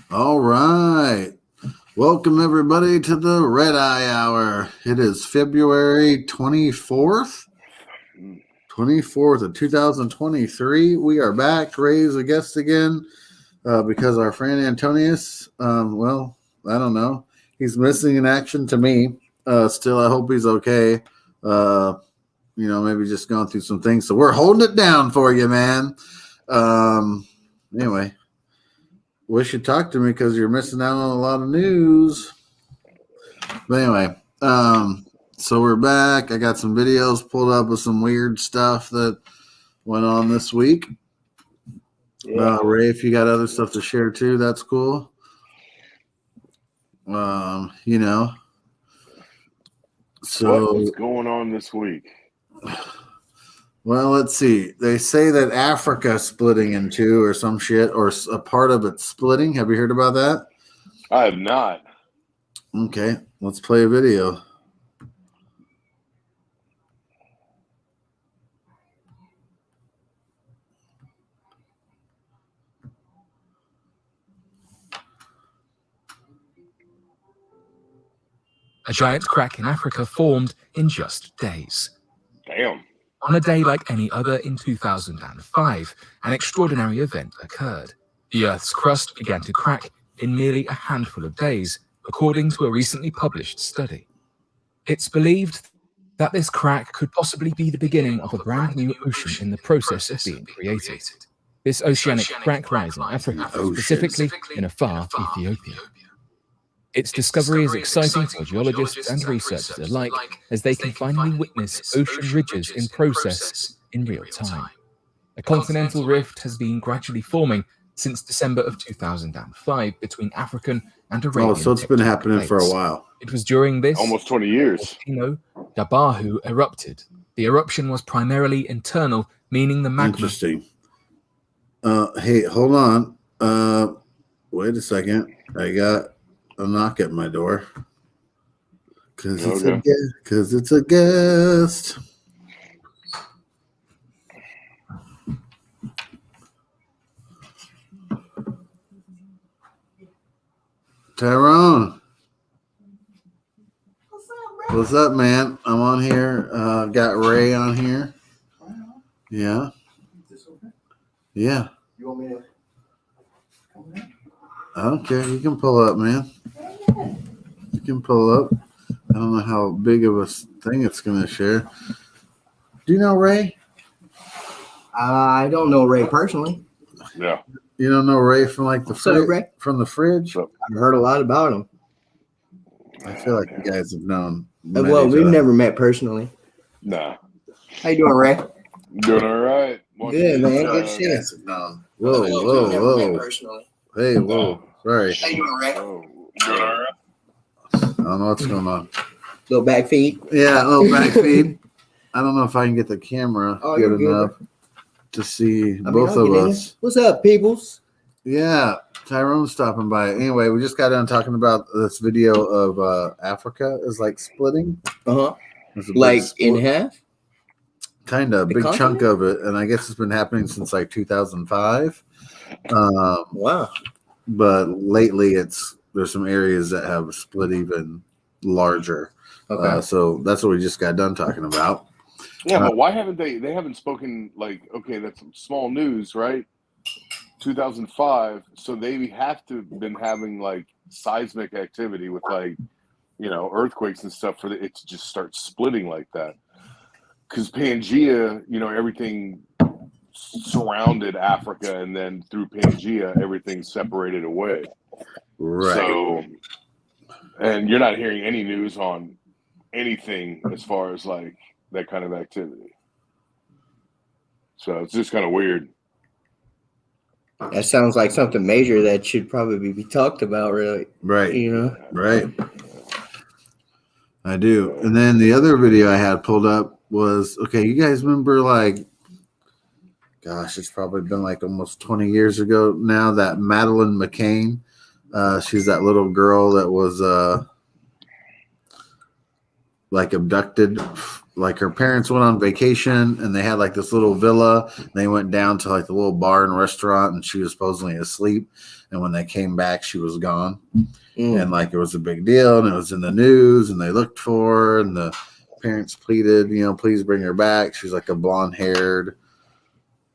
All right. Welcome, everybody, to the Red Eye Hour. It is February 24th, 24th of 2023. We are back. Ray's a guest again because our friend Antonius, well, I don't know. He's missing in action to me. Still, I hope he's okay. Maybe just going through some things. So we're holding it down for you, man. Anyway. Wish you talked to me because you're missing out on a lot of news. But anyway, so we're back. I got some videos pulled up with some weird stuff that went on this week. Yeah. Ray, if you got other stuff to share too, that's cool. So what's going on this week? Well, let's see. They say that Africa's splitting in two or some shit, or a part of it splitting. Have you heard about that? I have not. Okay, let's play a video. A giant crack in Africa formed in just days. Damn. On a day like any other in 2005, an extraordinary event occurred. The Earth's crust began to crack in merely a handful of days, according to a recently published study. It's believed that this crack could possibly be the beginning of a brand new ocean in the process of being created. This oceanic crack lies in Africa, specifically in a far Ethiopia. Its discovery is exciting for geologists and researchers alike, as they can finally witness ocean ridges in process in real time. A continental rift has been gradually forming since December of 2005 between African and Arabian. Oh, so it's been happening for a while. It was during this almost 20 years. Dabahu erupted. The eruption was primarily internal, meaning the magma. Interesting. Hey, hold on. Wait a second. I got a knock at my door because it's a guest. Tyrone, what's up, man? I'm on here. Got Ray on here. Yeah. Yeah. You want me to? I don't care. You can pull up, man. You can pull up. I don't know how big of a thing it's going to share. Do you know Ray? I don't know Ray personally. Yeah. You don't know Ray from like the Ray? From the fridge? I've heard a lot about him. I feel like you guys have known. Well, we've never met personally. Nah. How you doing, Ray? Doing all right. Good, man. Good shit. Whoa. Hey, whoa. Sorry. How you doing, Ray? I don't know what's going on. Little back feed? Yeah, a little back feed. I don't know if I can get the camera good enough to see both of us. What's up, peoples? Yeah, Tyrone's stopping by. Anyway, we just got done talking about this video of Africa is like splitting. Uh-huh. Like in half? Kind of. Big chunk of it. And I guess it's been happening since like 2005. Wow. But lately there's some areas that have split even larger. Okay. So that's what we just got done talking about. Yeah, but why haven't they haven't spoken like, okay, that's small news, right? 2005. So they have to have been having like seismic activity with like, earthquakes and stuff for it to just start splitting like that. Because Pangea, everything surrounded Africa, and then through Pangea, everything separated away. Right. So, and you're not hearing any news on anything as far as like that kind of activity. So it's just kind of weird. That sounds like something major that should probably be talked about, really. Right. Right. I do. And then the other video I had pulled up was, okay, you guys remember gosh, it's probably been like almost 20 years ago now, that Madeline McCain. She's that little girl that was like abducted. Like her parents went on vacation and they had like this little villa. They went down to like the little bar and restaurant and she was supposedly asleep. And when they came back, she was gone. And like it was a big deal and it was in the news and they looked for her and the parents pleaded, please bring her back. She's like a blonde haired,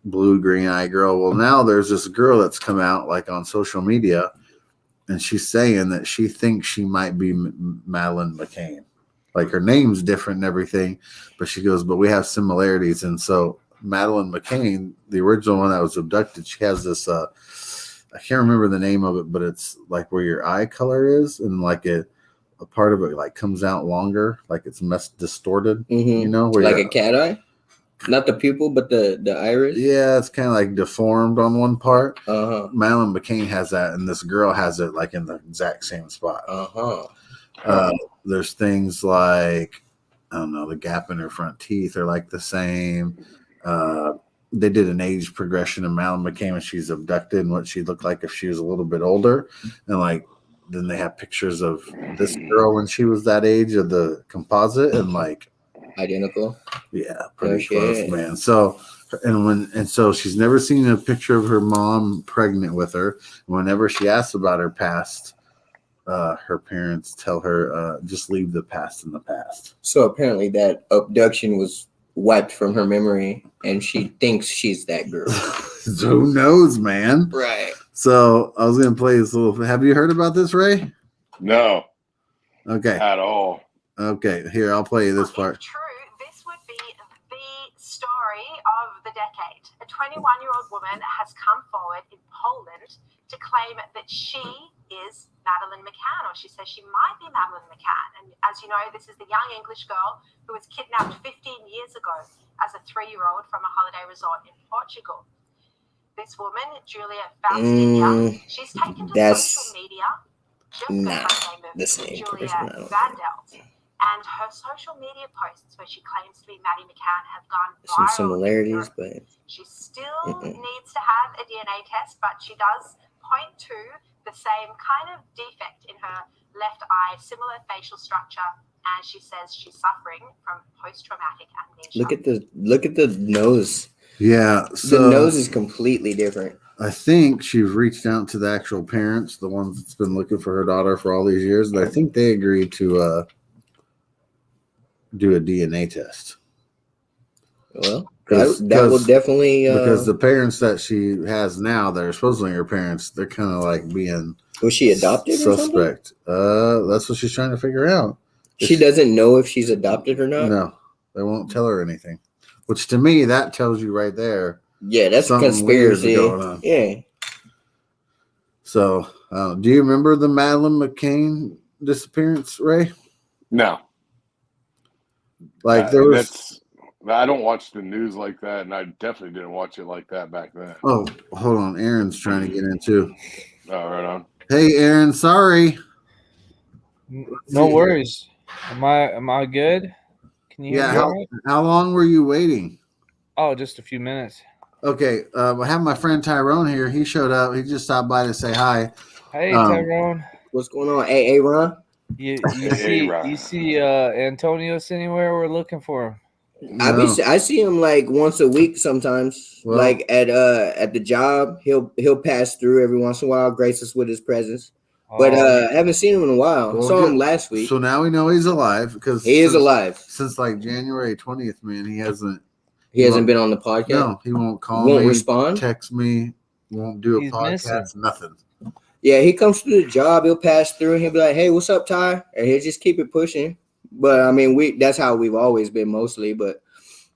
blue green eye girl. Well, now there's this girl that's come out like on social media and she's saying that she thinks she might be Madeline McCain. Like her name's different and everything, but she goes, but we have similarities. And so Madeline McCain, the original one that was abducted, she has this, I can't remember the name of it, but it's like where your eye color is. And like a part of it like comes out longer, like it's distorted, where like a cat eye, not the pupil, but the iris. Yeah. It's kind of like deformed on one part. Uh-huh. Madeline McCain has that. And this girl has it like in the exact same spot. Uh-huh. There's things like, I don't know, the gap in her front teeth are like the same. They did an age progression of Madeline McCain when she's abducted and what she looked like if she was a little bit older. And like, then they have pictures of this girl when she was that age of the composite and like identical. Yeah, pretty close, man. So, so she's never seen a picture of her mom pregnant with her. Whenever she asks about her past, her parents tell her, just leave the past in the past. So apparently that abduction was wiped from her memory and she thinks she's that girl. So who knows, man? Right. So I was going to play this little. Have you heard about this, Ray? No. Okay. At all. Okay. Here, I'll play you this part. If true, this would be the story of the decade. A 21-year-old woman has come forward in Poland to claim that she is Madeline McCain, or she says she might be Madeline McCain. And as you know, this is the young English girl who was kidnapped 15 years ago as a 3-year-old from a holiday resort in Portugal. This woman, Julia Faustina, she's taken to social media. The same Julia person. Vandelt. And her social media posts where she claims to be Maddie McCann have gone viral. Some similarities, but she still needs to have a DNA test, but she does point to the same kind of defect in her left eye, similar facial structure, and she says she's suffering from post-traumatic amnesia. Look at the nose. Yeah, so the nose is completely different. I think she's reached out to the actual parents, the ones that's been looking for her daughter for all these years, and I think they agreed to do a DNA test. Well, that will definitely because the parents that she has now that are supposedly her parents, they're kind of like being was she adopted suspect. That's what she's trying to figure out. She doesn't know if she's adopted or not. No, they won't tell her anything. Which to me, that tells you right there. Yeah, that's a conspiracy. Going on. Yeah. So, do you remember the Madeline McCain disappearance, Ray? No. Like there was. I don't watch the news like that, and I definitely didn't watch it like that back then. Oh, hold on. Aaron's trying to get in too. Oh, right on. Hey, Aaron. Sorry. No worries. Am I good? Can you hear me? How long were you waiting? Oh, just a few minutes. Okay. I have my friend Tyrone here. He showed up. He just stopped by to say hi. Hey, Tyrone. What's going on? Hey, Ron. You see Antonios anywhere? We're looking for him. No. I see him like once a week sometimes. Well, like at the job, he'll pass through every once in a while, grace us with his presence. But haven't seen him in a while. Saw him last week. So now we know he's alive because he is alive. Since like January 20th, man, he hasn't been on the podcast. No, he won't call me, won't respond, text me, won't do a podcast, nothing. Yeah, he comes through the job, he'll pass through and he'll be like, "Hey, what's up, Ty?" And he'll just keep it pushing. But I mean, that's how we've always been mostly. But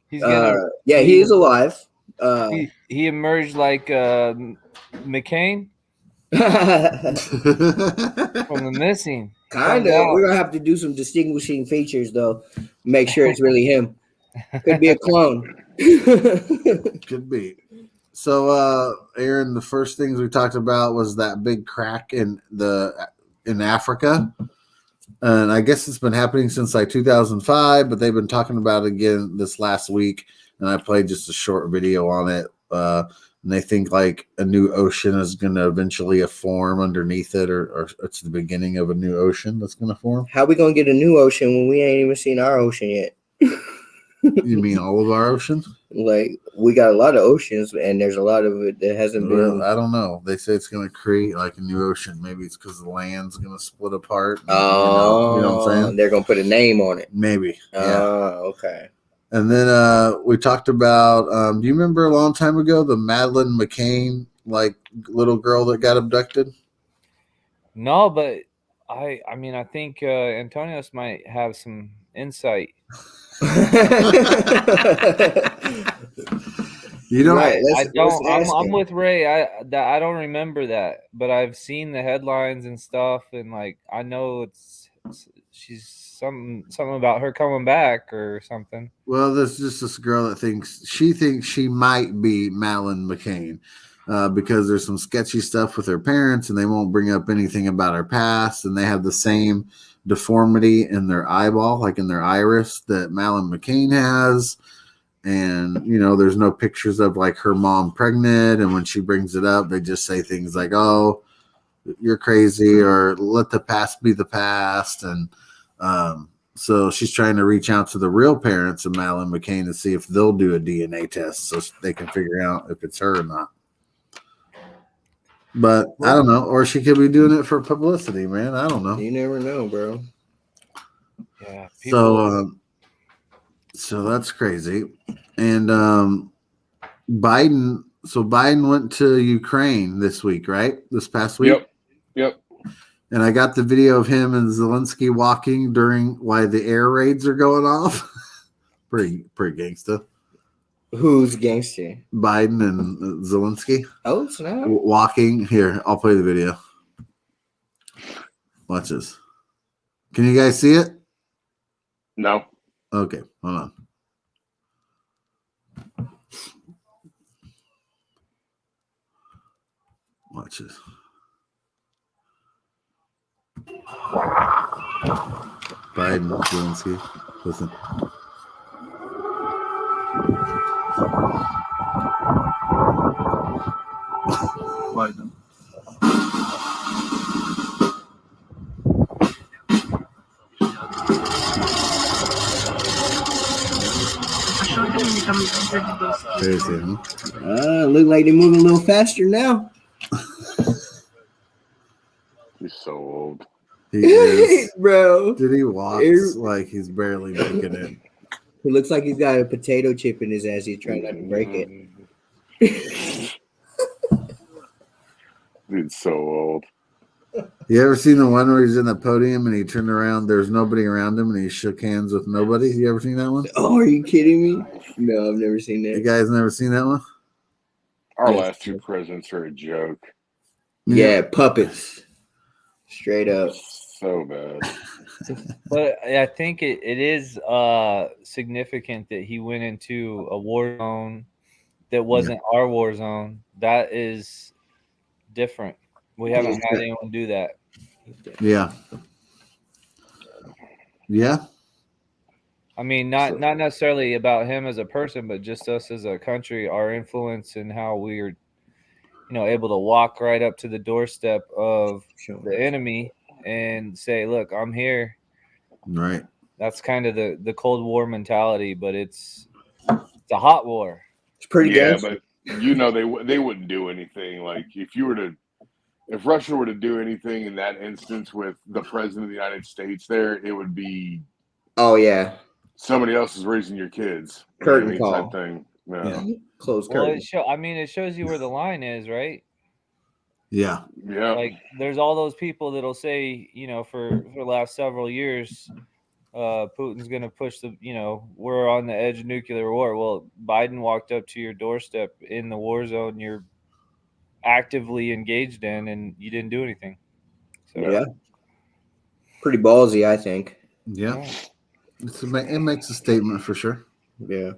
he is alive. He emerged like McCain. From the missing. Kind of. We're gonna have to do some distinguishing features though. Make sure it's really him. Could be a clone. Could be. So Aaron, the first things we talked about was that big crack in Africa. And I guess it's been happening since like 2005, but they've been talking about it again this last week. And I played just a short video on it. and they think like a new ocean is going to eventually form underneath it, or it's the beginning of a new ocean that's going to form. How we gonna get a new ocean when we ain't even seen our ocean yet? You mean all of our oceans? Like, we got a lot of oceans, and there's a lot of it that hasn't been. I don't know. They say it's going to create like a new ocean. Maybe it's because the land's going to split apart. You know what I'm saying? They're gonna put a name on it. Maybe. Okay. And then we talked about. Do you remember a long time ago the Madeline McCain like little girl that got abducted? No, but I mean, I think Antonios might have some insight. You don't. Right, I'm with Ray. I don't remember that, but I've seen the headlines and stuff, and like I know she's something about her coming back or something. Well, there's just this girl that thinks she might be Madeline McCain because there's some sketchy stuff with her parents, and they won't bring up anything about her past, and they have the same deformity in their eyeball, like in their iris, that Madeline McCain has. And, you know, there's no pictures of like her mom pregnant. And when she brings it up, they just say things like, oh, you're crazy, or let the past be the past. And so she's trying to reach out to the real parents of Madeline McCain to see if they'll do a DNA test so they can figure out if it's her or not. But I don't know. Or she could be doing it for publicity, man. I don't know. You never know, bro. Yeah. So that's crazy. And Biden went to Ukraine this week, right? This past week. Yep. And I got the video of him and Zelensky walking while the air raids are going off. pretty gangsta. Who's gangster? Biden and Zelensky. Oh, snap. Walking. Here, I'll play the video. Watch this. Can you guys see it? No. Okay, hold on. Watch this. Biden, Zelensky. Listen. Biden. Crazy, huh? Look like they're moving a little faster now. He's so old. He is. Bro. Did he walks like he's barely making it? He looks like he's got a potato chip in his ass. He's trying not to break it. Dude's so old. You ever seen the one where he's in the podium and he turned around? There's nobody around him and he shook hands with nobody. You ever seen that one? Oh, are you kidding me? No, I've never seen that. You guys never seen that one? Our last two presidents are a joke. Yeah, puppets. Straight up. So bad. But I think it is significant that he went into a war zone that wasn't our war zone. That is different. We haven't had anyone do that. Yeah. Yeah. I mean, not necessarily about him as a person, but just us as a country, our influence and how we're, able to walk right up to the doorstep of the enemy and say, look, I'm here. Right. That's kind of the Cold War mentality, but it's a hot war. It's pretty good. But they wouldn't do anything. Like if Russia were to do anything in that instance with the president of the United States there, it would be somebody else is raising your kids. Curtain call type thing. Yeah. Close curtain. It shows you where the line is, right? Yeah. Yeah. Like there's all those people that'll say, for the last several years, Putin's going to push we're on the edge of nuclear war. Well, Biden walked up to your doorstep in the war zone you're actively engaged in, and you didn't do anything. So, yeah. Pretty ballsy, I think. Yeah. It makes a statement for sure. Yeah.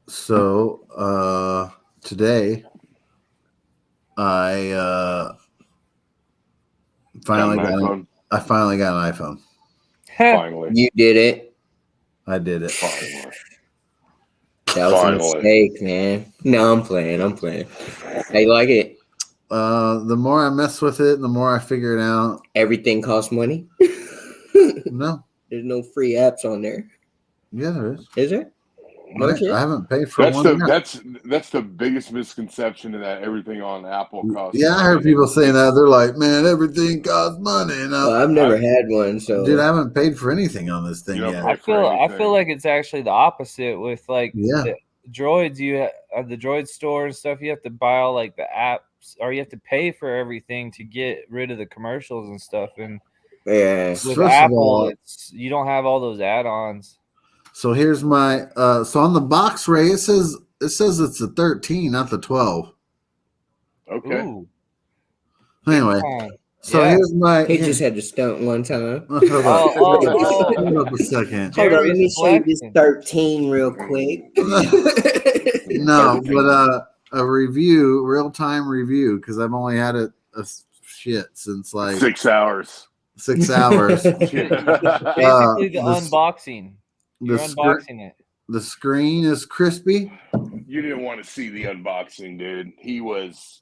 So today I finally got an iPhone. Finally. You did it. I did it. Finally. That was Finally. a mistake, man. No, I'm playing. How you like it? The more I mess with it, the more I figure it out. Everything costs money. No. There's no free apps on there. Yeah, there is. Is there? No shit. I haven't paid for That's one. that's the biggest misconception in that everything on Apple costs. Yeah, I heard people saying that. They're like, man, everything costs money. And I've never had one, so dude, I haven't paid for anything on this thing You don't yet. pay for I feel like it's actually the opposite with like Yeah. the droids. The droid store and stuff. You have to buy all like the apps, or you have to pay for everything to get rid of the commercials and stuff. And yeah. with First of Apple, all- you don't have all those add-ons. So here's my so on the box Ray, it says it's the 13, not the 12. Okay. Ooh, Anyway, fine. so Yeah. here's my He just had to stunt one time. hold on. Oh. Hold up a second. Hold on, let me Jeremy's show you this flexing. 13 real quick. No, but a review, real-time review, because I've only had it shit since like 6 hours. 6 hours. Basically, the unboxing. You're unboxing it. The screen is crispy. You didn't want to see the unboxing, dude. He was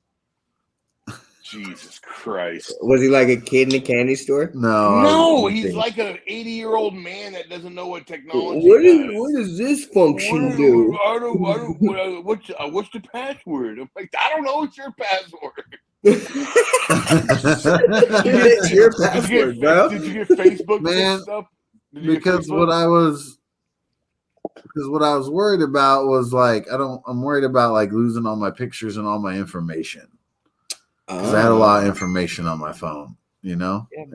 Jesus Christ. Was he like a kid in a candy store? No, he's like an 80-year-old man that doesn't know what technology What is. does this function do? I don't, what's the password? I'm like, I don't know. It's your password. It's your password, bro. Did you get Facebook Man, mixed up? Did you get because Facebook? what I was worried about was like I'm worried about like losing all my pictures and all my information. Because I had a lot of information on my phone, you know? Yeah,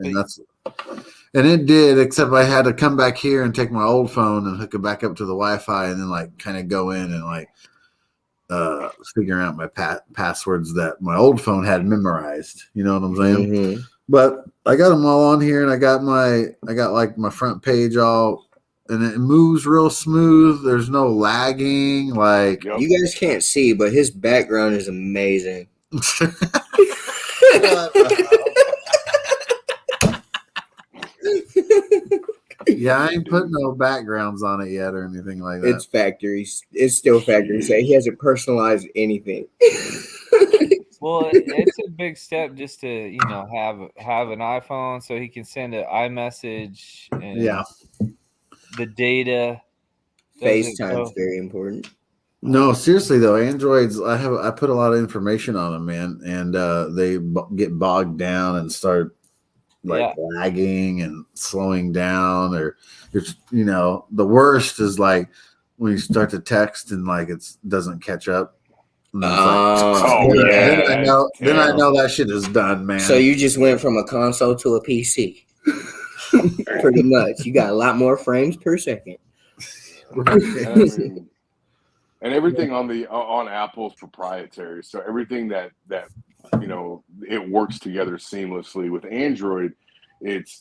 and it did, except I had to come back here and take my old phone and hook it back up to the Wi-Fi and then like kind of go in and like figuring out my passwords that my old phone had memorized. You know what I'm saying? Mm-hmm. But I got them all on here and I got like my front page all, and it moves real smooth. There's no lagging. Like Yep. You guys can't see, but his background is amazing. Yeah, I ain't put no backgrounds on it yet or anything like that. It's factory. It's still factory. So he hasn't personalized anything. Well, it's a big step just to have an iPhone so he can send an iMessage and Yeah. the data. FaceTime's very important. No, seriously though, Androids. I put a lot of information on them, man, and they get bogged down and start like lagging and slowing down, or it's the worst is like when you start to text and like it doesn't catch up. And it's then I know that shit is done, man. So you just went from a console to a PC. Pretty much. You got a lot more frames per second. And everything on Apple's proprietary. So everything that it works together seamlessly. With Android,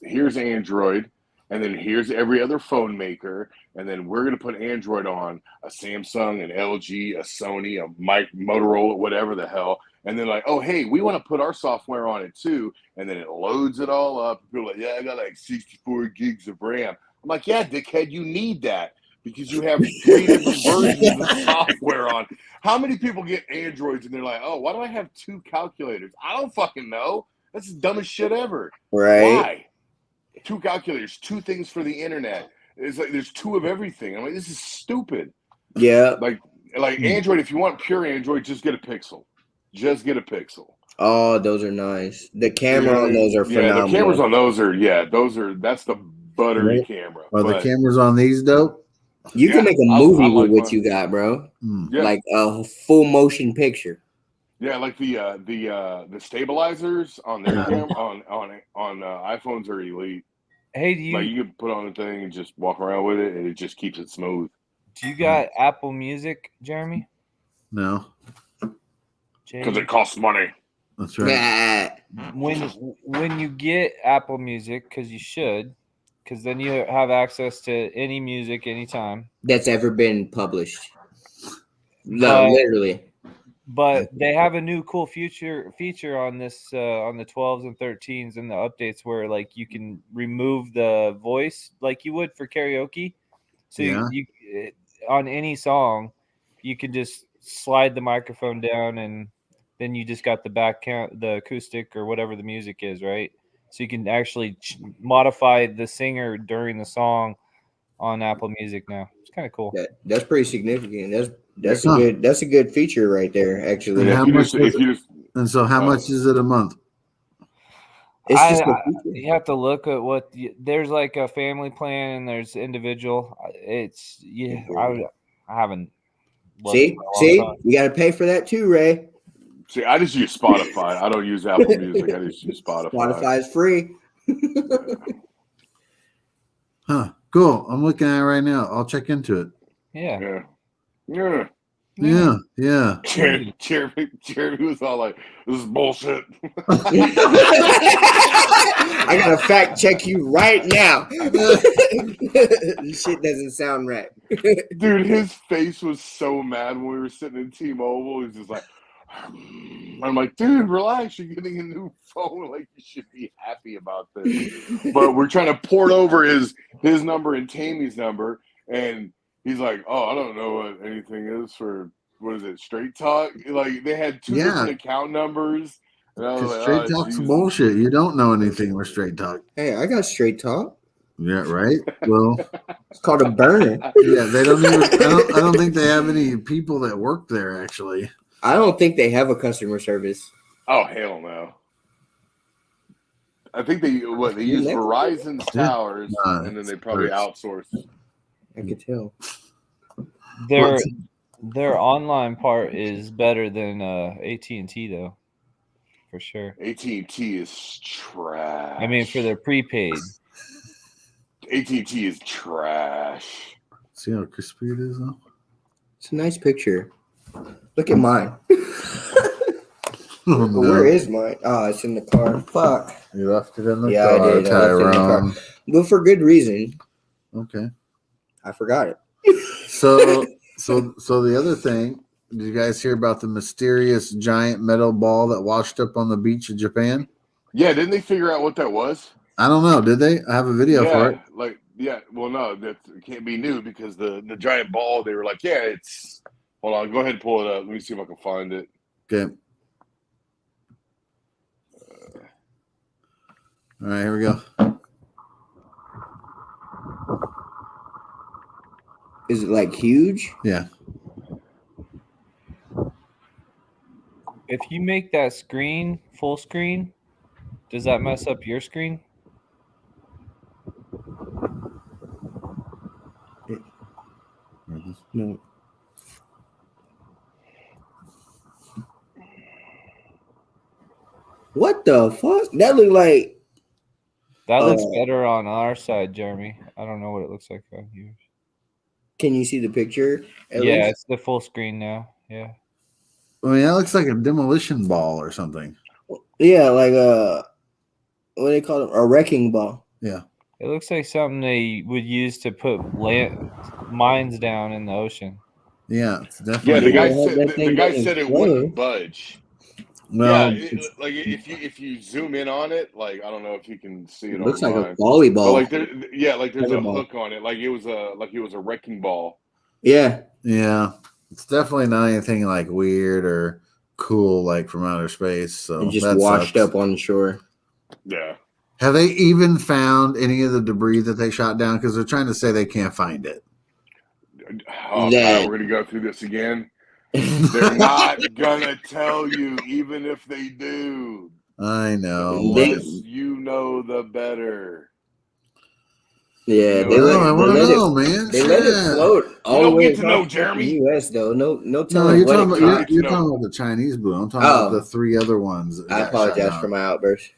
here's Android, and then here's every other phone maker, and then we're gonna put Android on a Samsung, an LG, a Sony, a Motorola, whatever the hell, and then like, oh hey, we want to put our software on it too, and then it loads it all up. People are like, yeah, I got like 64 gigs of RAM. I'm like, yeah, dickhead, you need that. Because you have 3 different versions of software on. How many people get Androids and they're like, oh, why do I have 2 calculators? I don't fucking know. That's the dumbest shit ever. Right. Why? 2 calculators, 2 things for the internet. It's like there's 2 of everything. I'm like, this is stupid. Yeah. Like Android, if you want pure Android, just get a Pixel. Just get a Pixel. Oh, those are nice. The camera on those are phenomenal. Yeah, the cameras on those are that's the buttery camera. Are the cameras on these dope? You can make a movie with what mine. you got, bro. Yeah. Like a full motion picture. Yeah, like the stabilizers on their camera on iPhones are elite. Hey, do you Like you can put on the thing and just walk around with it, and it just keeps it smooth. do you got Apple Music, Jeremy? No, Because it costs money. that's right. When you get Apple Music, because you should, because then you have access to any music anytime. That's ever been published. No, literally. But they have a new cool feature on this on the 12s and 13s and the updates where like you can remove the voice like you would for karaoke. So you on any song you can just slide the microphone down, and then you just got the back count, the acoustic or whatever the music is, right? So you can actually modify the singer during the song on Apple Music now. It's kind of cool. That's pretty significant. That's a good feature right there, actually. And Yeah, how if you much just, if you just, And so, how much is it a month? It's just a feature. You have to look at what there's like a family plan and there's individual. It's I haven't. looked See, for a long time. you got to pay for that too, Ray. see, I just use Spotify. I don't use Apple Music. I just use Spotify. Spotify is free. Huh. Cool. I'm looking at it right now. I'll check into it. Yeah. Yeah. Yeah. Yeah. Jeremy was all like, "This is bullshit." I gotta fact check you right now. This shit doesn't sound right. Dude, his face was so mad when we were sitting in T-Mobile. He was just like, I'm like, dude, relax. You're getting a new phone. Like, you should be happy about this. But we're trying to port over his number and Tammy's number, and he's like, "Oh, I don't know what anything is for, what is it, Straight Talk?" Like, they had two different account numbers. And I was like, Straight Talk's bullshit. You don't know anything with Straight Talk. Hey, I got Straight Talk. Yeah, right. Well, it's called a burner. Yeah, they don't even. I don't think they have any people that work there. Actually, I don't think they have a customer service. Oh, hell no. I think they use Verizon's towers, and then they probably outsource. I could tell. Their online part is better than AT&T though, for sure. AT&T is trash. I mean, for their prepaid. AT&T is trash. See how crispy it is, though? It's a nice picture. Look at mine. Oh, no. Where is mine? Oh, it's in the car. Fuck. You left it in the Yeah, car, I did. I left it in the car. Tyrone. But for good reason. Okay. I forgot it. So the other thing, did you guys hear about the mysterious giant metal ball that washed up on the beach of Japan? Yeah, didn't they figure out what that was? I don't know. Did they? I have a video for it. Well, no, that can't be new because the giant ball, they were like, yeah, it's. Hold on, go ahead and pull it up. Let me see if I can find it. Okay. All right, here we go. Is it like huge? Yeah. If you make that screen full screen, does that mess up your screen? No. What the fuck? That looked like. That looks better on our side, Jeremy. I don't know what it looks like on yours. Can you see the picture? Yeah, it's the full screen now. Yeah. I mean, that looks like a demolition ball or something. Yeah, like what do they call it? A wrecking ball. Yeah. It looks like something they would use to put mines down in the ocean. Yeah, it's Yeah, definitely. the guy said it wouldn't budge. Well, like if you zoom in on it, like I don't know if you can see it. Looks like online. a volleyball. But there's a hook on it, like it was a wrecking ball. Yeah. Yeah, it's definitely not anything like weird or cool, like from outer space. So It just that washed sucks. up on the shore. Yeah. Have they even found any of the debris that they shot down? Because they're trying to say they can't find it. Oh, God, we're gonna go through this again. They're not gonna tell you, even if they do. I know. The less you know, the better. Yeah, I want to know, man. They let it float all the way get to know across Jeremy. the U.S. though. No No, telling you're what talking it about, caught. you're talking about the Chinese blue. I'm talking about the three other ones. that I got apologize shot for down. my outburst.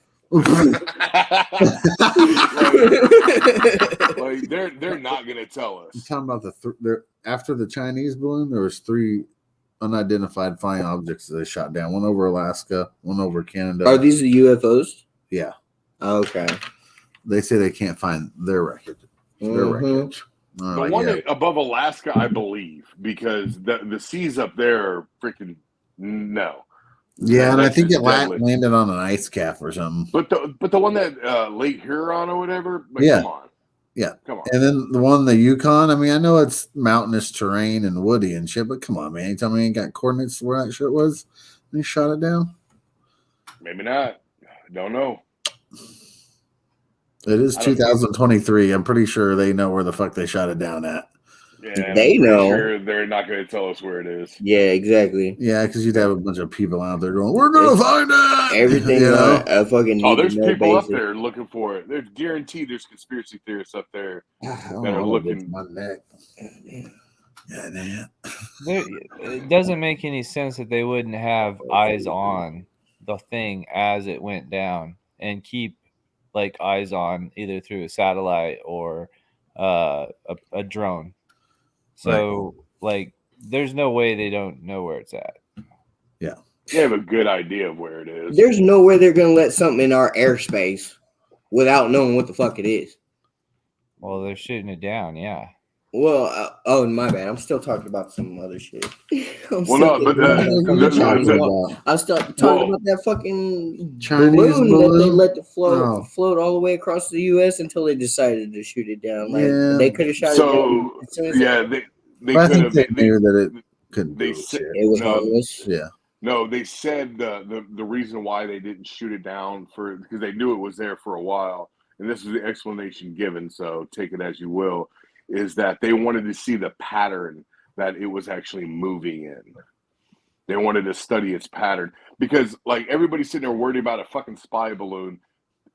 like they're not gonna tell I'm us. talking about after the Chinese balloon, there was 3 unidentified flying objects that they shot down. One over Alaska, one over Canada. Are these the UFOs? Yeah. Okay. They say they can't find their wreckage. Their wreckage. The one above Alaska, I believe, because the seas up there are freaking no. Yeah, and I That's think just it deadly. landed on an ice cap or something. But the one that Lake Huron or whatever, like, Yeah. come on. Yeah. Come on. And then the Yukon. I mean, I know it's mountainous terrain and woody and shit, but come on, man. You tell me you ain't got coordinates where that shit was? And you shot it down? Maybe not. Don't know. It is I don't 2023. I'm pretty sure they know where the fuck they shot it down at. Yeah, They I'm pretty know. sure they're not going to tell us where it is. Yeah, exactly. Yeah, because you'd have a bunch of people out there going, "We're gonna find it." Everything you know? on a fucking Oh, need there's to know people basis. up there looking for it. There's guaranteed there's conspiracy theorists up there I don't that are know, looking. my neck. Yeah, man. It doesn't make any sense that they wouldn't have eyes on the thing as it went down and keep like eyes on either through a satellite or a drone. So like, there's no way they don't know where it's at. Yeah. They have a good idea of where it is. There's no way they're gonna let something in our airspace without knowing what the fuck it is. Well, they're shooting it down, yeah. Well, oh my bad. I'm still talking about some other shit. I'm Well, no, but I'm still talking about that fucking Chinese balloon that they balloon? let Oh. float all the way across the U.S. until they decided to shoot it down. Like Yeah. they could have shot it down as soon as yeah, they I could think have. they knew that it couldn't They do said shit. it was no, harmless. Yeah. no. They said the reason why they didn't shoot it down because they knew it was there for a while, and this is the explanation given. So take it as you will. Is that they wanted to see the pattern that it was actually moving in. They wanted to study its pattern because, like, everybody's sitting there worried about a fucking spy balloon.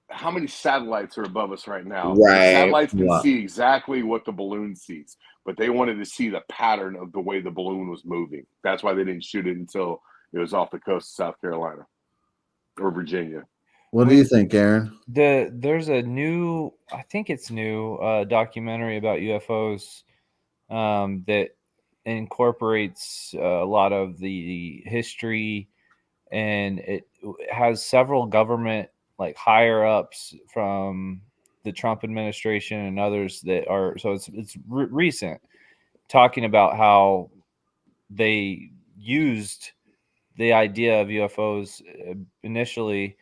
How many satellites are above us right now? Right. The satellites can Wow. see exactly what the balloon sees, but they wanted to see the pattern of the way the balloon was moving. That's why they didn't shoot it until it was off the coast of South Carolina or Virginia. What do you think, Aaron? There's a new, I think it's new, documentary about UFOs that incorporates a lot of the history, and it has several government like higher ups from the Trump administration and others that are, so it's recent, talking about how they used the idea of UFOs initially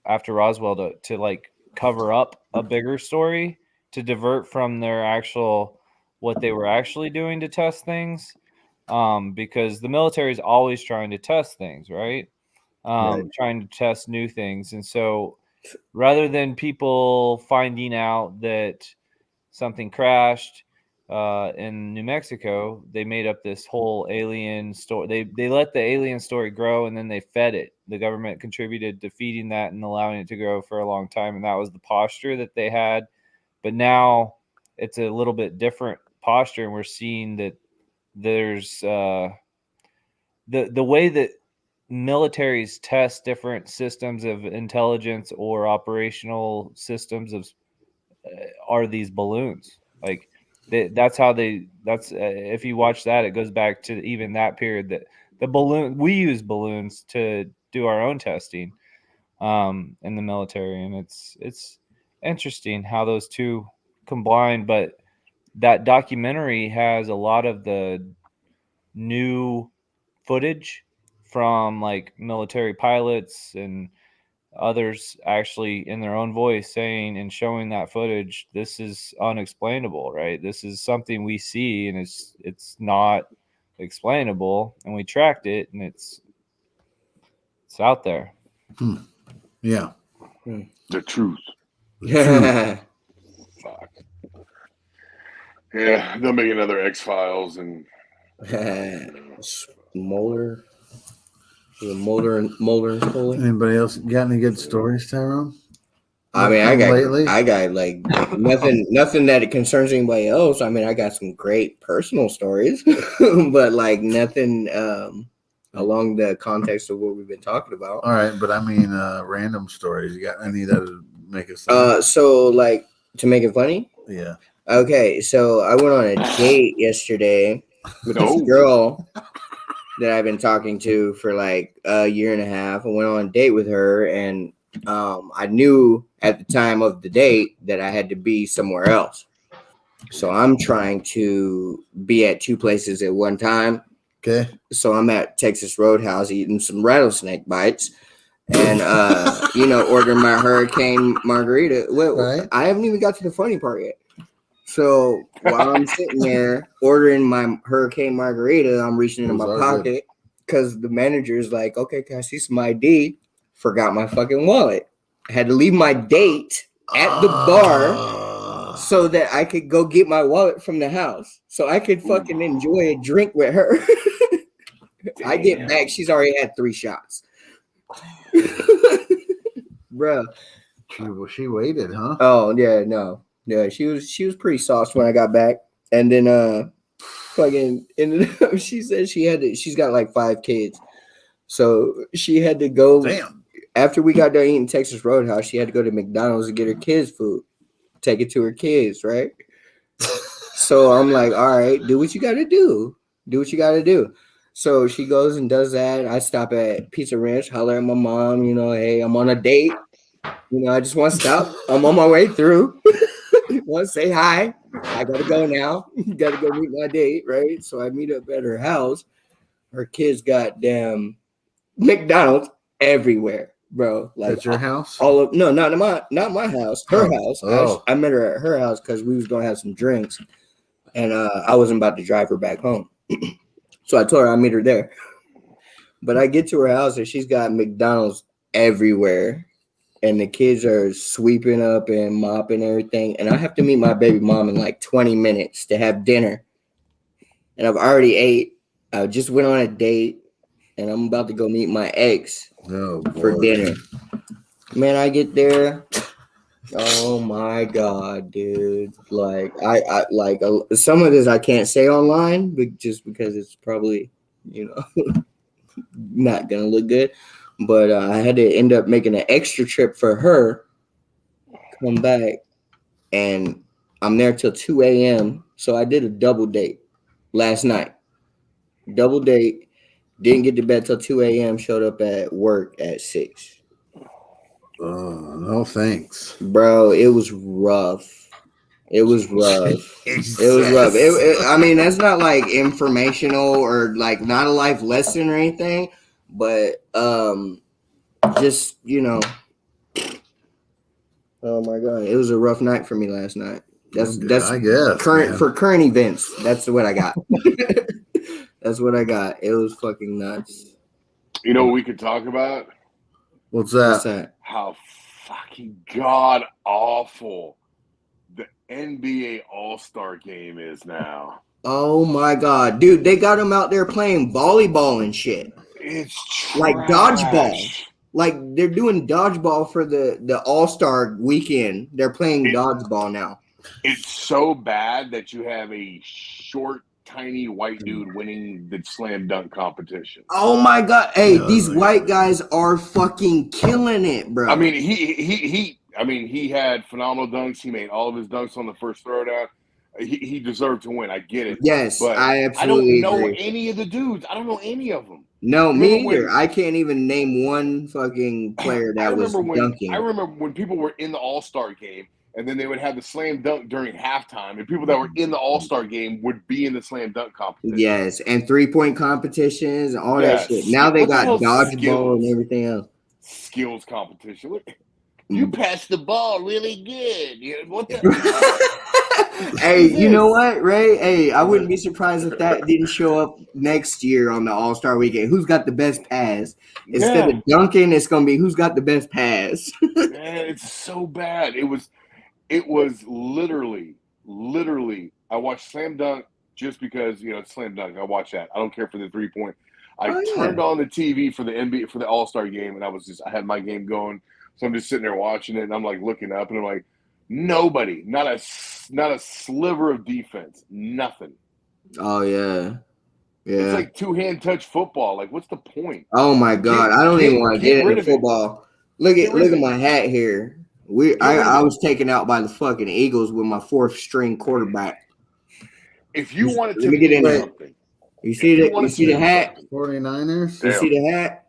after Roswell to like cover up a bigger story, to divert from their actual what they were actually doing to test things, because the military is always trying to test things, right? Trying to test new things. And so rather than people finding out that something crashed in New Mexico, they made up this whole alien story. They let the alien story grow, and then they fed it. The government contributed to feeding that and allowing it to grow for a long time, and that was the posture that they had. But now it's a little bit different posture, and we're seeing that there's the way that militaries test different systems of intelligence or operational systems of are these balloons. Like that's how that's if you watch that, it goes back to even that period, that the balloon, we use balloons to do our own testing in the military, and it's interesting how those two combine. But that documentary has a lot of the new footage from like military pilots and others actually in their own voice saying and showing that footage, this is unexplainable, right? This is something we see and it's not explainable, and we tracked it, and it's out there. Yeah. The truth. Yeah. Fuck. Yeah, they'll make another X-Files and Mulder and Scully. Anybody else got any good stories, Tyrone? I mean, I Lately? got like nothing that it concerns anybody else. I mean, I got some great personal stories, but like nothing along the context of what we've been talking about. All right, but I mean, random stories. You got any that would make us? So like to make it funny. Yeah. Okay, so I went on a date yesterday with this girl that I've been talking to for like a year and a half. I went on a date with her, and I knew at the time of the date that I had to be somewhere else. So I'm trying to be at two places at one time. Okay. So I'm at Texas Roadhouse eating some rattlesnake bites and, ordering my hurricane margarita. Well, Right. I haven't even got to the funny part yet. So while I'm sitting there ordering my hurricane margarita, I'm reaching into my Those are pocket because the manager's like, okay, can I see some ID? Forgot my fucking wallet. I had to leave my date at the bar so that I could go get my wallet from the house so I could fucking enjoy a drink with her. I get back, she's already had 3 shots. Bruh. She waited, huh? Oh yeah, no. Yeah, she was pretty sauced when I got back. And then fucking ended up, she said she's got like 5 kids. So she had to go. Damn. After we got done eating Texas Roadhouse, she had to go to McDonald's to get her kids food. Take it to her kids, right? So I'm like, all right, do what you gotta do. Do what you gotta do. So she goes and does that. I stop at Pizza Ranch, holler at my mom, hey, I'm on a date. I just want to stop. I'm on my way through. Want to say hi. I gotta go now. Gotta go meet my date, right? So I meet up at her house. Her kids got damn McDonald's everywhere, bro. Like at your house? No, not my house. Her house. Oh. I met her at her house because we was gonna have some drinks, and I wasn't about to drive her back home. So I told her I'd meet her there. But I get to her house and she's got McDonald's everywhere. And the kids are sweeping up and mopping everything. And I have to meet my baby mom in like 20 minutes to have dinner. And I've already ate. I just went on a date. And I'm about to go meet my ex for dinner. Man, I get there. Oh my God, dude. Like, I like some of this I can't say online, but just because it's probably, not going to look good. But I had to end up making an extra trip for her, come back, and I'm there till 2 a.m. So I did a double date last night. Double date, didn't get to bed till 2 a.m., showed up at work at 6. Oh, no thanks. Bro, it was rough. It was rough. It was rough. I mean, that's not like informational or like not a life lesson or anything, but just oh my God, it was a rough night for me last night. That's I guess current events. That's what I got. That's what I got. It was fucking nuts. You know what we could talk about? What's that? What's that? How fucking god awful the NBA All-Star game is now. Oh my God, dude, they got them out there playing volleyball and shit. It's trash. Like dodgeball. Like they're doing dodgeball for the All-Star weekend. They're playing dodgeball now. It's so bad that you have a short, tiny white dude winning the slam dunk competition. Oh my God. Hey, these white guys are fucking killing it, bro. I mean, he had phenomenal dunks. He made all of his dunks on the first throwdown. He deserved to win. I get it. Yes, but I absolutely don't know agree. any of the dudes. I don't know any of them. No, me either. I can't even name one fucking player that was dunking. I remember when people were in the All-Star game, and then they would have the slam dunk during halftime, and people that were in the All-Star game would be in the slam dunk competition. Yes, and 3-point competitions and all that shit. Now they got dodgeball and everything else. Skills competition. You passed the ball really good. What the? Hey, you know what, Ray? Hey, I wouldn't be surprised if that didn't show up next year on the All-Star weekend. Who's got the best pass? Instead of dunking, it's going to be who's got the best pass. Man, it's so bad. It was literally, I watched Slam Dunk just because, it's Slam Dunk. I watch that. I don't care for the 3-point. I turned on the TV for the NBA, for the All-Star game, and I had my game going. So I'm just sitting there watching it, and I'm like looking up, and I'm like, nobody, not a sliver of defense, nothing. Oh yeah. It's like 2-hand touch football. Like, what's the point? Oh my God, I don't even want to get into football. Look at my hat here. I was taken out by the fucking Eagles with my 4th string quarterback. If you wanted to get into something, you see the hat? 49ers. You see the hat?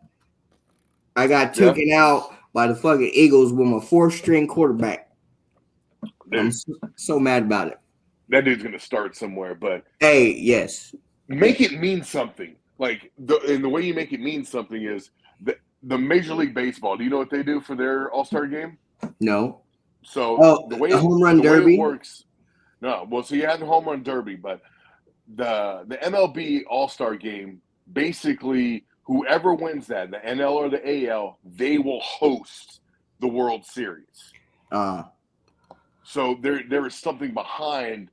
I got taken out by the fucking Eagles with my 4th string quarterback. Dude, I'm so mad about it. That dude's gonna start somewhere, but hey, yes, make it mean something. Like the way you make it mean something is the Major League Baseball. Do you know what they do for their All-Star game? No. So the way home run derby works. No, well, so you had the home run derby, but the MLB All-Star game, basically, whoever wins that, the NL or the AL, they will host the World Series. So there is something behind,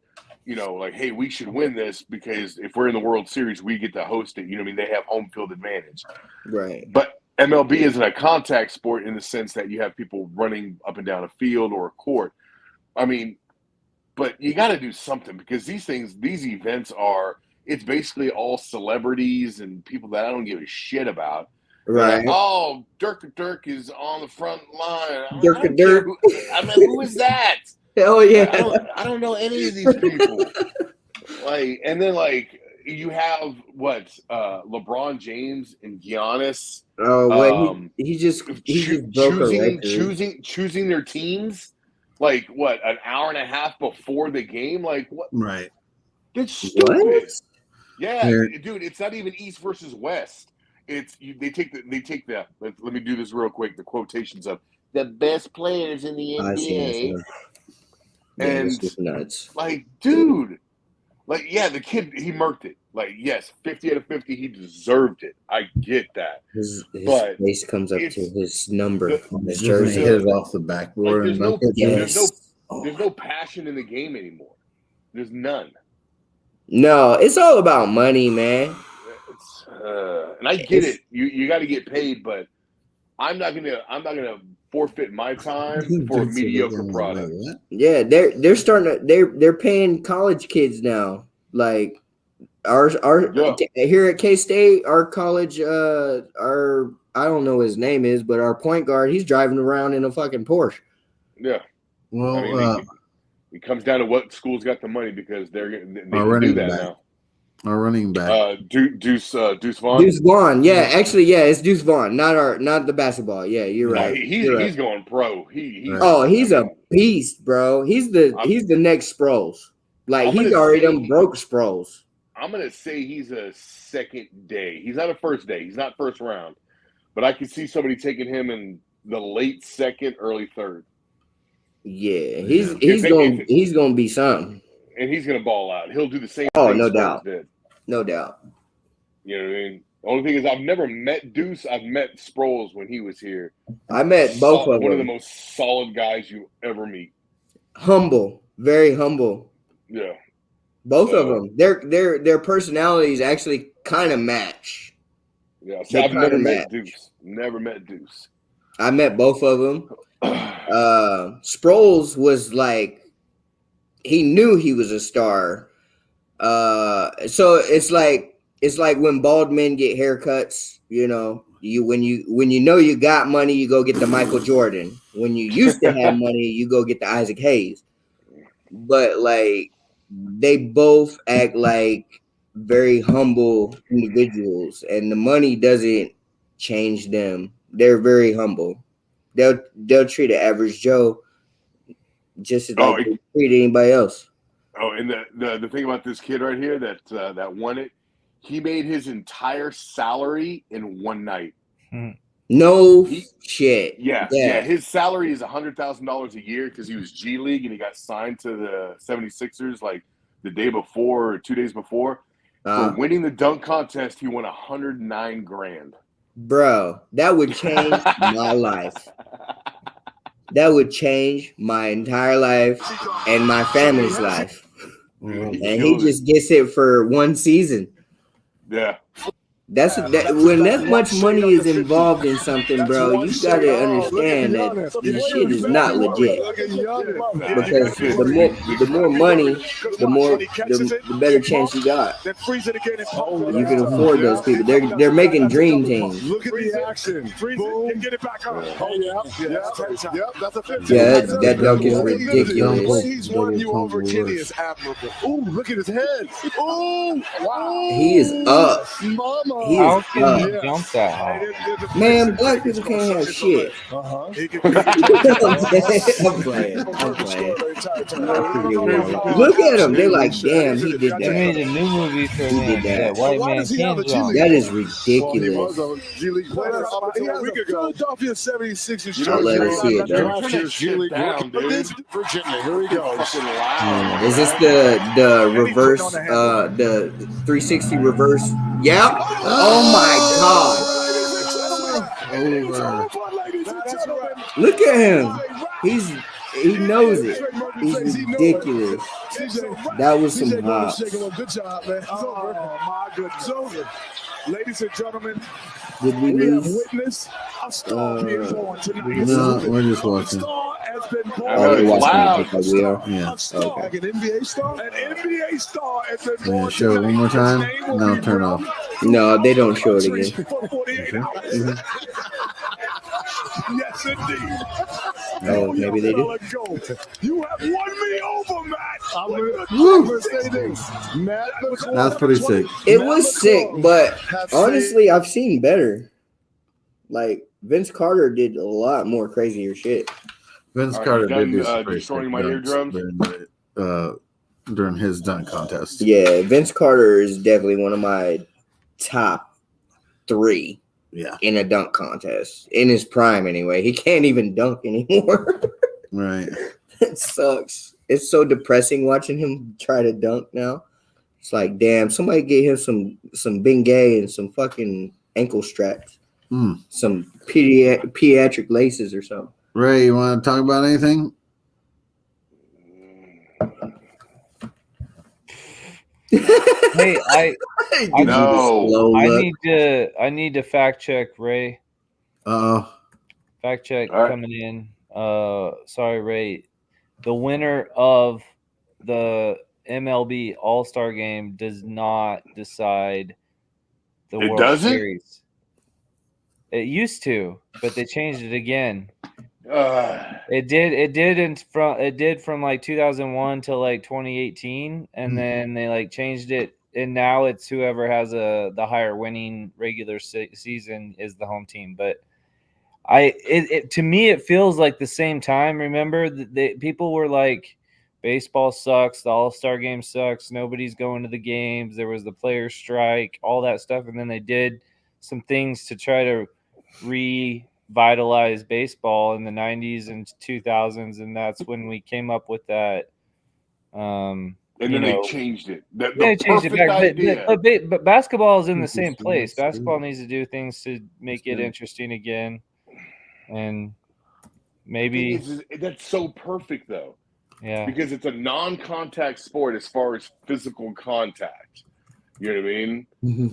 like, hey, we should win this because if we're in the World Series, we get to host it. You know what I mean? They have home field advantage. Right. But MLB isn't a contact sport in the sense that you have people running up and down a field or a court. I mean, but you got to do something because these events it's basically all celebrities and people that I don't give a shit about. Right. Like, oh, Dirk is on the front line. Dirk. Who is that? Hell yeah. I don't know any of these people. And then you have LeBron James and Giannis. Oh, he just broke a record. choosing their teams. An hour and a half before the game? What? Right. It's stupid. What? Yeah, dude, it's not even East versus West. They take the let me do this real quick, the quotations of the best players in the NBA. And nuts. Dude, the kid, he murked it. Yes, 50 out of 50, he deserved it. I get that. His face comes up to his number on his jersey. His off the backboard. There's no passion in the game anymore. There's none. No, it's all about money, man. And I get it. You got to get paid, but I'm not gonna forfeit my time for a mediocre product. Yeah, they're starting to they're paying college kids now. Like our here at K-State, our college our I don't know what his name is, but our point guard, he's driving around in a fucking Porsche. Yeah. Well, it comes down to what school's got the money because they can do that now. Our running back, Deuce Vaughn. Deuce Vaughn, yeah, actually, yeah, it's Deuce Vaughn, not the basketball. Yeah, you're right. He's going pro. He's a beast, bro. He's the next Sproles. He's already done broke Sproles. I'm gonna say he's a second day. He's not a first day. He's not first round, but I can see somebody taking him in the late second, early third. Yeah, he's gonna be something, and he's gonna ball out. He'll do the same. Oh, thing no doubt, did. No doubt. You know what I mean? The only thing is, I've never met Deuce. I've met Sproles when he was here. I met both of them. One of the most solid guys you ever meet. Humble, very humble. Yeah. Both of them. Their personalities actually kind of match. Yeah. So I've never met Deuce. Never met Deuce. I met both of them. Sproles was he knew he was a star. So it's like when bald men get haircuts, when you know you got money, you go get the Michael Jordan. When you used to have money, you go get the Isaac Hayes. But they both act like very humble individuals, and the money doesn't change them. They're very humble. They'll treat an average Joe just as they treat anybody else. Oh, and the thing about this kid right here that won it, he made his entire salary in one night. No shit. Yeah. His salary is $100,000 a year because he was G League and he got signed to the 76ers the day before or 2 days before. For winning the dunk contest, he won $109,000. Bro, that would change my life. That would change my entire life and my family's life. And he just gets it for one season. Yeah. When that much money is involved in something, bro, you gotta understand that this shit is not legit. Because the more money, the better chance you got. You can afford those people. They're making dream teams. Look at the action. Get it back up. That's a 50. Yeah, that dunk is ridiculous. He's won you over, Kenny, is admirable. Ooh, look at his head. Ooh, wow. He is up. Mama. He How is can he Yeah. jump that high? Man, black people can't have shit. He can I'm playing. Look at him. They're like, damn, he did They made a that. new movie for He him did that. that white why man does he have can a G jump. League? That is Well, he ridiculous. was a G League player up He until has a week a ago. Philadelphia 76ers. You know, Let you're us see it, though. Last year's G League down, rookie dude. against Virginia. Here he goes. Fucking loud. Is this the reverse, the 360 reverse? Yep. Oh my God. Over. Look at him. He knows it. He's ridiculous. That was some hops. Good job, man. Oh my goodness. Ladies and gentlemen, Did we we have lose? witnessed a star being born tonight. No, we're just A watching. star has been born. I know, Oh, you're it's watching loud. it like we are. Yeah. A star, Okay. like an NBA star. An NBA star has been Yeah, born show it tonight. one more time. His name will No, be turn round off. No, they don't show it again. for 48 hours. Yes, indeed. Oh, maybe they do. You have won me over, Matt. I'm Woo. gonna say this. Matt McCain. That's pretty sick. It was sick, but honestly, I've seen better. Like Vince Carter did a lot more crazier shit. Vince Are you Carter done, did do some pretty destroying sick my dunks eardrums? during his dunk contest. Yeah, Vince Carter is definitely one of my top 3 Yeah. in a dunk contest. In his prime, anyway. He can't even dunk anymore. Right. It sucks. It's so depressing watching him try to dunk now. It's like, damn, somebody get him some Bengay and some fucking ankle straps. Some pediatric laces or something. Ray, you want to talk about anything? Hey, No. I need to fact check Ray. Uh-oh. Fact check All right. coming in. Sorry, Ray. The winner of the MLB All-Star Game does not decide the It World doesn't? Series. It used to, but they changed it again. It did from like 2001 to like 2018, and then they like changed it, and now it's whoever has the higher winning regular season is the home team. But to me it feels like the same time. Remember, people were like, baseball sucks, the All-Star Game sucks, nobody's going to the games. There was the players' strike, all that stuff, and then they did some things to try to revitalize baseball in the 90s and 2000s, and that's when we came up with that. And then they changed it. They changed it back, but basketball is in the same place. Basketball needs to do things to make it interesting again, and maybe that's so perfect though. Yeah, because it's a non-contact sport as far as physical contact. You know what I mean?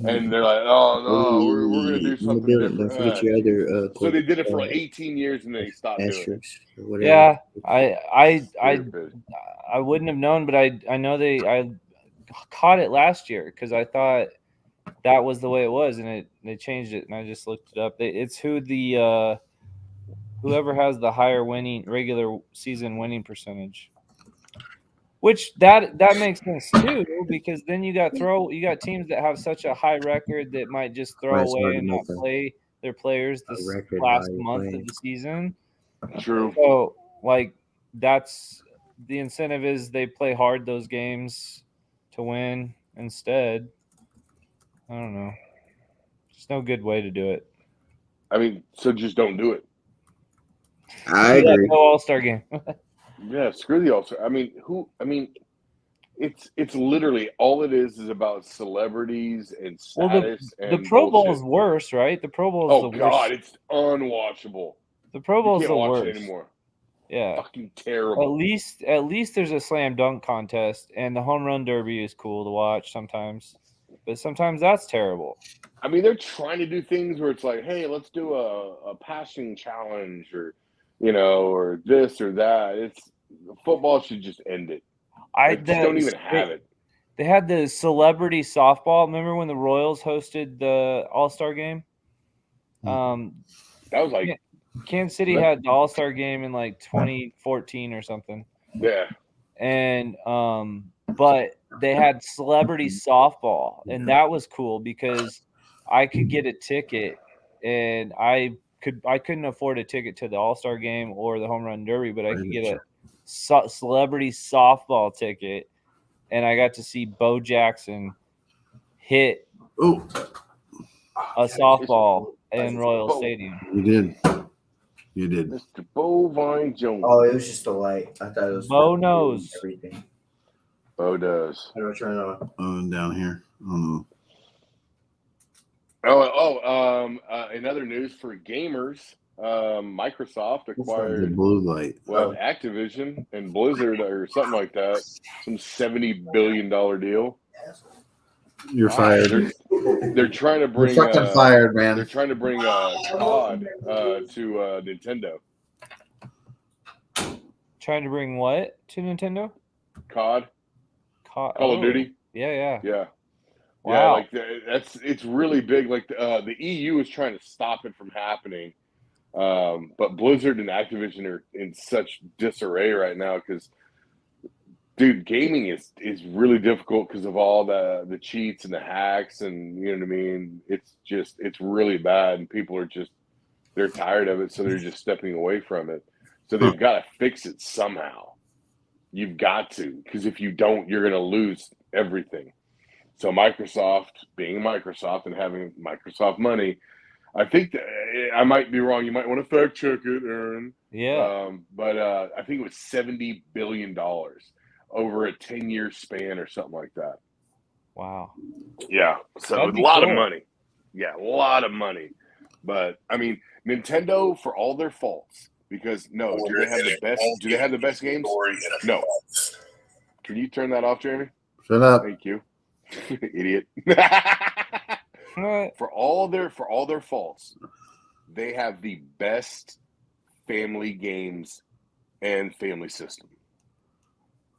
And they're like, "Oh no, we're gonna do something different." Don't forget your other, so they did it for like 18 years, and then they stopped doing it. Yeah, I wouldn't have known, but I know I caught it last year because I thought that was the way it was, and they changed it, and I just looked it up. It's whoever has the higher regular season winning percentage. Which that makes sense too, because then you got teams that have such a high record that might just throw away and not play their players this last month of the season. True. So like that's the incentive is they play hard those games to win instead. I don't know. There's no good way to do it. I mean, so just don't do it. I agree. No All-Star Game. Yeah, screw the All-Star. I mean, it's literally all it is about celebrities and status. The Pro Bowl is worse, right? The Pro Bowl is the worst. Oh God, it's unwatchable. The Pro Bowl is the watch worst it anymore. Yeah, fucking terrible. At least there's a slam dunk contest, and the home run derby is cool to watch sometimes, but sometimes that's terrible. I mean, they're trying to do things where it's like, hey, let's do a passing challenge, or or this or that. Football should just end it. Don't even have it. They had the celebrity softball. Remember when the Royals hosted the All-Star Game? That was like Kansas City had the All-Star Game in like 2014 or something. Yeah. And but they had celebrity softball, and that was cool because I could get a ticket, and I couldn't afford a ticket to the All-Star game or the Home Run Derby, but I could get a celebrity softball ticket, and I got to see Bo Jackson hit a softball in Royal Stadium. You did. Mr. Bovine Jones. Oh, it was just a light. I thought it was. Bo knows everything. Bo does. How do I turn it on? Down here. In other news for gamers, Microsoft acquired the blue light. Activision and Blizzard or something like that. Some $70 billion deal. You're fired. They're trying to bring. You're fucking fired, man. They're trying to bring COD to Nintendo. Trying to bring what to Nintendo? COD. Call of Duty. Yeah. Wow. Yeah, it's really big. Like the EU is trying to stop it from happening, but Blizzard and Activision are in such disarray right now because, dude, gaming is really difficult because of all the cheats and the hacks, and you know what I mean. It's really bad, and people are they're tired of it, so they're just stepping away from it. So they've got to fix it somehow. You've got to, because if you don't, you're going to lose everything. So Microsoft, being Microsoft and having Microsoft money, I think that, I might be wrong. You might want to fact check it, Aaron. Yeah. But I think it was $70 billion over a 10-year span or something like that. Wow. Yeah. So a lot of money. Yeah, a lot of money. But I mean, Nintendo, for all their faults, because do they have the best? Do they have the best games? No. Can you turn that off, Jeremy? Shut up. Thank you, idiot. For all their faults, they have the best family games and family system.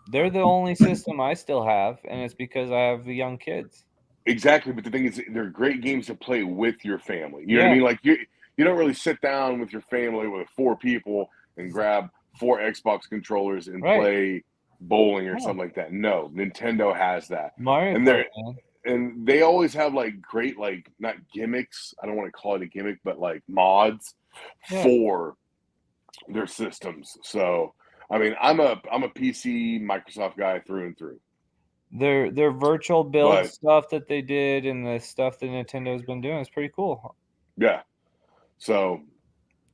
They're the only system I still have, and it's because I have young kids. Exactly, but the thing is, they're great games to play with your family. You know what I mean? Like you don't really sit down with your family with 4 people and grab 4 Xbox controllers and play bowling or something like that. No, Nintendo has that. Mario and and they always have like great, like, not gimmicks. I don't want to call it a gimmick, but like mods for their systems. So I mean, I'm a PC Microsoft guy through and through. Their virtual build stuff that they did and the stuff that Nintendo's been doing is pretty cool. Yeah. So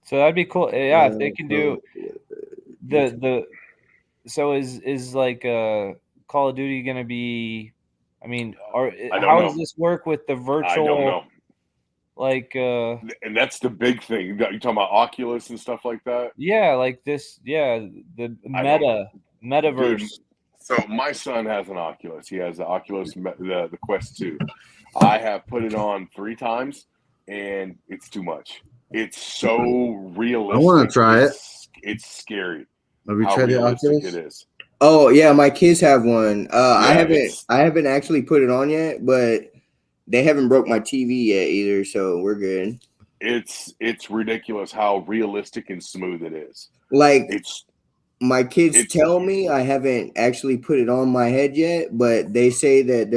that'd be cool. Yeah, if they can do so is like Call of Duty going to be? I mean, how does this work with the virtual? I don't know. Like, and that's the big thing. You talking about Oculus and stuff like that? Yeah, like this. Yeah, the metaverse. Dude, so my son has an Oculus. He has the Oculus, the Quest 2. I have put it on 3 times, and it's too much. It's so realistic. I want to try it. It's scary. Have you tried the Oculus? It is. Oh yeah, my kids have one. I haven't actually put it on yet, but they haven't broke my TV yet either, so we're good. It's ridiculous how realistic and smooth it is. Like my kids tell me, I haven't actually put it on my head yet, but they say that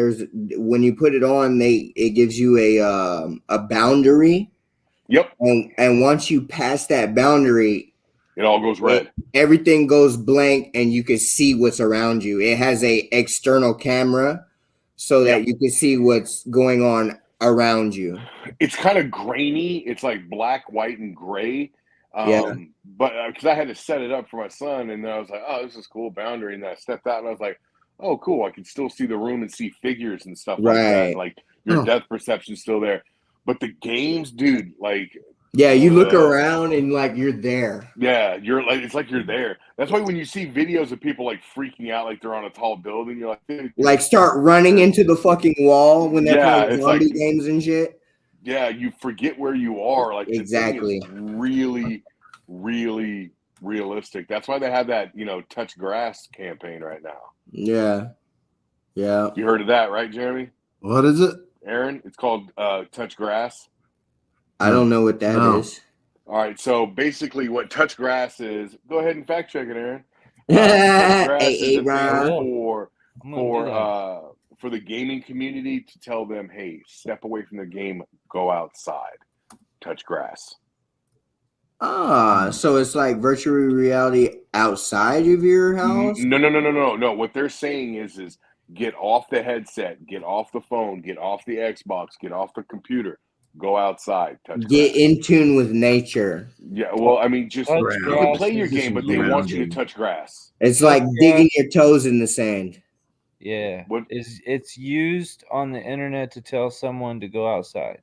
when you put it on, it gives you a boundary. Yep. And once you pass that boundary, it all goes red. Everything goes blank, and you can see what's around you. It has a external camera so that you can see what's going on around you. It's kind of grainy. It's like black, white, and gray. But because I had to set it up for my son, and then I was like, oh, this is cool, boundary. And then I stepped out, and I was like, oh, cool. I can still see the room and see figures and stuff like that. Like your depth perception's still there. But the games, dude, like... Yeah, you look around and like you're there. Yeah, it's like you're there. That's why when you see videos of people like freaking out like they're on a tall building, you're like, dude, like start running into the fucking wall when they're playing zombie games and shit. Yeah, you forget where you are. Like exactly, the thing is really, really realistic. That's why they have that touch grass campaign right now. Yeah. You heard of that, right, Jeremy? What is it, Aaron? It's called touch grass. I don't know what that is. All right, so basically what touch grass is, go ahead and fact check it, Aaron. Hey, for the gaming community to tell them, hey, step away from the game, go outside, touch grass. So it's like virtual reality outside of your house? No. What they're saying is get off the headset, get off the phone, get off the Xbox, get off the computer, go outside, touch Get grass. in tune with nature. Yeah, well, I mean, just Touch you can grass play your is game, but they want you to touch grass. It's Touch like grass. digging your toes in the sand. Yeah. What- It's used on the internet to tell someone to go outside.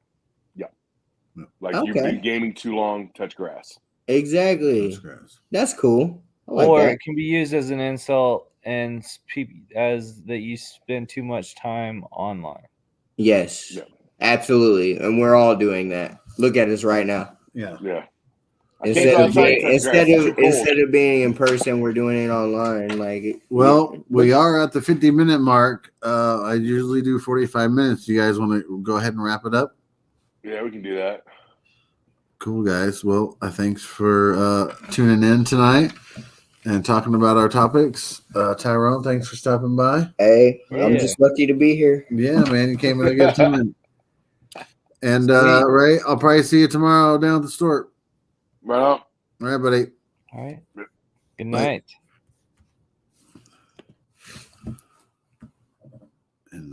Like Okay. you've been gaming too long, touch grass. Exactly. Touch grass. That's cool. I like Or that. it can be used as an insult and as that you spend too much time online. Yes. Yeah. Absolutely. And we're all doing that. Look at us right now. Yeah. Yeah. I can't go outside and touch grass. It's too cold. Instead of being in person, we're doing it online. Like, Well, we are at the 50-minute mark. I usually do 45 minutes. You guys want to go ahead and wrap it up? Yeah, we can do that. Cool, guys. Well, thanks for tuning in tonight and talking about our topics. Tyrone, thanks for stopping by. hey, I'm Yeah. just lucky to be here. Yeah, man, you came at a good time. And Sweet. Ray, I'll probably see you tomorrow down at the store. Right on. All right, buddy. All right. Yep. Good night.